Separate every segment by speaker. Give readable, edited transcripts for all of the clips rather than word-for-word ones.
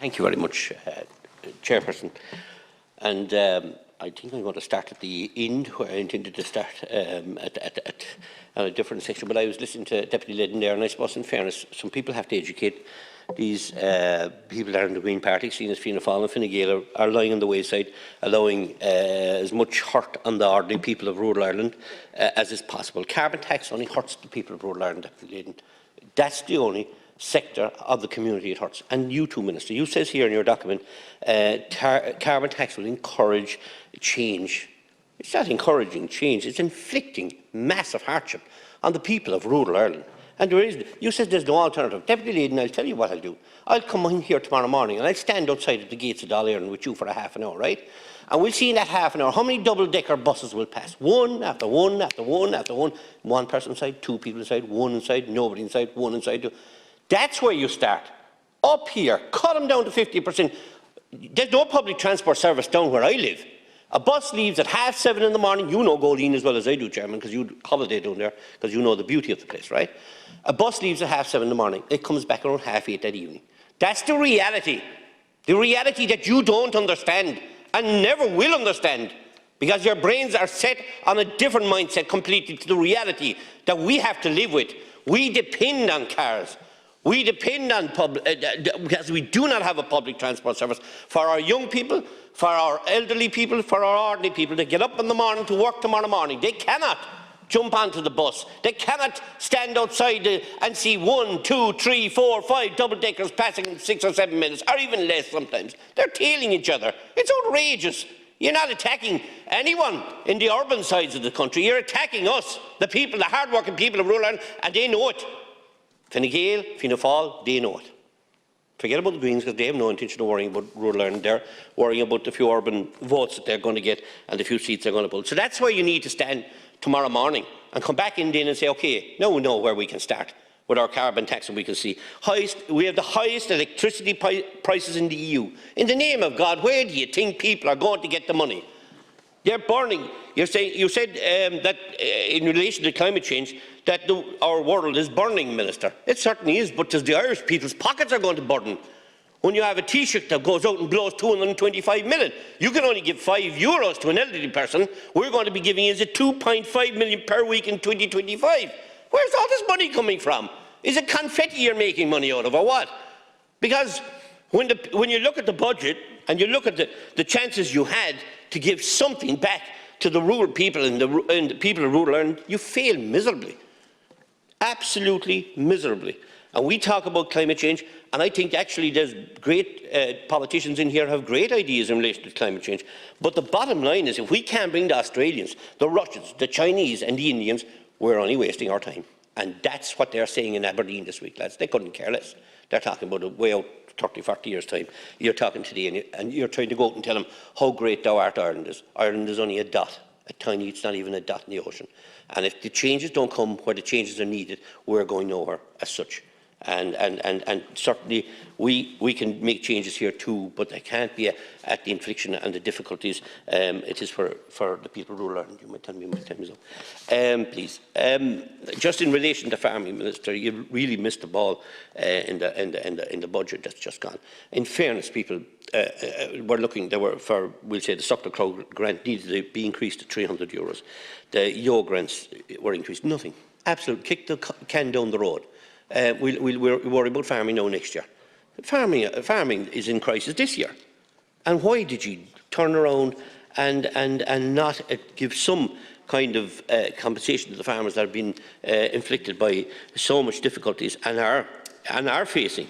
Speaker 1: Thank you very much, Chairperson. And I think I'm going to start at the end, where I intended to start at a different section. But I was listening to Deputy Ledden there, and I suppose, in fairness, some people have to educate these people that are in the Green Party, seen as Fianna Fáil and Fine Gael, are lying on the wayside, allowing as much hurt on the ordinary people of rural Ireland as is possible. Carbon tax only hurts the people of rural Ireland, Deputy Ledden. That's the only sector of the community it hurts. And you too, Minister, you says here in your document, carbon tax will encourage change. It's not encouraging change, it's inflicting massive hardship on the people of rural Ireland. And there is, you said there's no alternative. Deputy Leader, I'll tell you what I'll do. I'll come in here tomorrow morning and I'll stand outside at the gates of Dáil Éireann with you for a half an hour, right? And we'll see in that half an hour how many double-decker buses will pass. One after one after one after one. One person inside, two people inside, one inside, nobody inside, one inside, two. That's where you start. Up here, cut them down to 50%. There's no public transport service down where I live. A bus leaves at 7:30 in the morning. You know Goleen as well as I do, Chairman, because you holiday down there, because you know the beauty of the place, right? A bus leaves at 7:30 in the morning. It comes back around 8:30 that evening. That's the reality. The reality that you don't understand and never will understand, because your brains are set on a different mindset completely to the reality that we have to live with. We depend on cars. We depend on because we do not have a public transport service for our young people, for our elderly people, for our ordinary people to get up in the morning to work tomorrow morning. They cannot jump onto the bus. They cannot stand outside and see 1, 2, 3, 4, 5 double-deckers passing in 6 or 7 minutes, or even less sometimes. They're tailing each other. It's outrageous. You're not attacking anyone in the urban sides of the country. You're attacking us, the people, the hard-working people of rural Ireland, and they know it. Fine Gael, Fianna Fáil, they know it. Forget about the Greens, because they have no intention of worrying about rural Ireland. They're worrying about the few urban votes that they're going to get and the few seats they're going to pull. So that's why you need to stand tomorrow morning and come back in then and say, OK, now we know where we can start with our carbon tax, and we can see we have the highest electricity prices in the EU. In the name of God, where do you think people are going to get the money? They're burning. You said that in relation to climate change, that our world is burning, Minister. It certainly is, but the Irish people's pockets are going to burn. When you have a Taoiseach that goes out and blows 225 million, you can only give €5 to an elderly person. We're going to be giving you 2.5 million per week in 2025. Where's all this money coming from? Is it confetti you're making money out of, or what? Because when you look at the budget and you look at the chances you had to give something back to the rural people and the people of rural Ireland, you fail miserably. Absolutely miserably. And we talk about climate change, and I think actually there's great politicians in here who have great ideas in relation to climate change. But the bottom line is, if we can't bring the Australians, the Russians, the Chinese and the Indians, we're only wasting our time. And that's what they're saying in Aberdeen this week, lads. They couldn't care less. They're talking about a way out 30, 40 years' time. You're talking today and you're trying to go out and tell them how great thou art Ireland is. Ireland is only a dot, a tiny, it's not even a dot in the ocean. And if the changes don't come where the changes are needed, we're going nowhere as such. And certainly we can make changes here too, but they can't be at the infliction and the difficulties it is for the people of rural Ireland. You might tell me my time is up. Please. Just in relation to farming, Minister, you really missed the ball in the budget that's just gone. In fairness, people were looking, we'll say the Suckler Crowd grant needed to be increased to €300. The YO grants were increased. Nothing. Absolutely. Kick the can down the road. We'll worry about farming now next year. Farming is in crisis this year. And why did you turn around and not give some kind of compensation to the farmers that have been inflicted by so much difficulties and are facing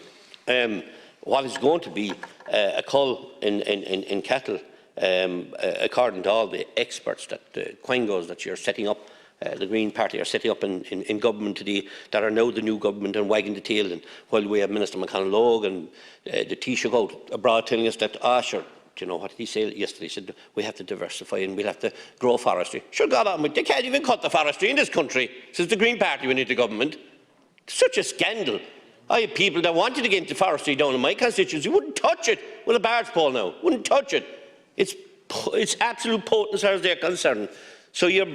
Speaker 1: what is going to be a cull in cattle, according to all the experts, that the quangos that you're setting up, the Green Party are setting up in government today, that are now the new government and wagging the tail. And while we have Minister McConnell and the Taoiseach out abroad telling us that, sure, do you know what he said yesterday? He said we have to diversify and we'll have to grow forestry. Sure, God on, they can't even cut the forestry in this country since the Green Party went into government. Such a scandal. I have people that wanted to get into forestry down in my constituency, wouldn't touch it with a barge pole now, wouldn't touch it. It's absolute potent as far as they're concerned. So you're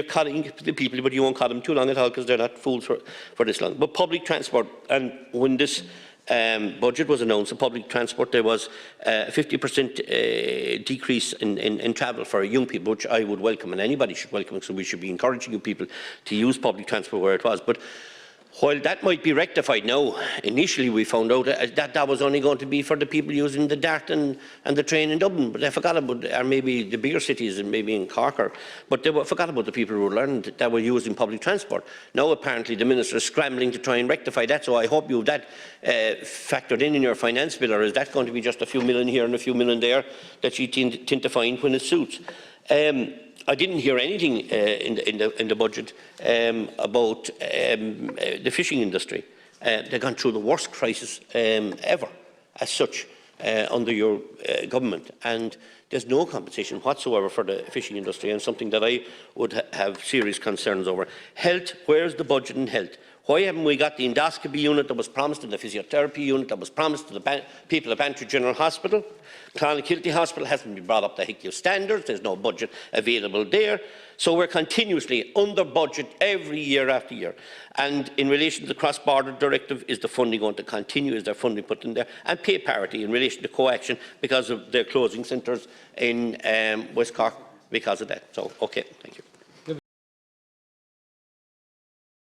Speaker 1: cutting the people, but you won't cut them too long at all because they're not fools for this long. But public transport, and when this budget was announced on public transport, there was a 50% decrease in travel for young people, which I would welcome, and anybody should welcome, so we should be encouraging young people to use public transport where it was. But while that might be rectified now, initially we found out that that was only going to be for the people using the DART and the train in Dublin, but they forgot about, or maybe the bigger cities and maybe in Cork, but they forgot about the people who were learning that were using public transport. Now apparently the Minister is scrambling to try and rectify that, so I hope you have that factored in your finance bill, or is that going to be just a few million here and a few million there that you tend to find when it suits? I didn't hear anything in the budget about the fishing industry. They've gone through the worst crisis ever, as such, under your government, and there's no compensation whatsoever for the fishing industry, and something that I would have serious concerns over. Health, where's the budget in health? Why haven't we got the endoscopy unit that was promised, and the physiotherapy unit that was promised to the people of Bantry General Hospital? Clonakilty Hospital hasn't been brought up to HICU standards. There's no budget available there. So we're continuously under budget every year after year. And in relation to the cross-border directive, is the funding going to continue? Is there funding put in there? And pay parity in relation to co-action because of their closing centres in West Cork because of that. So, OK, thank you.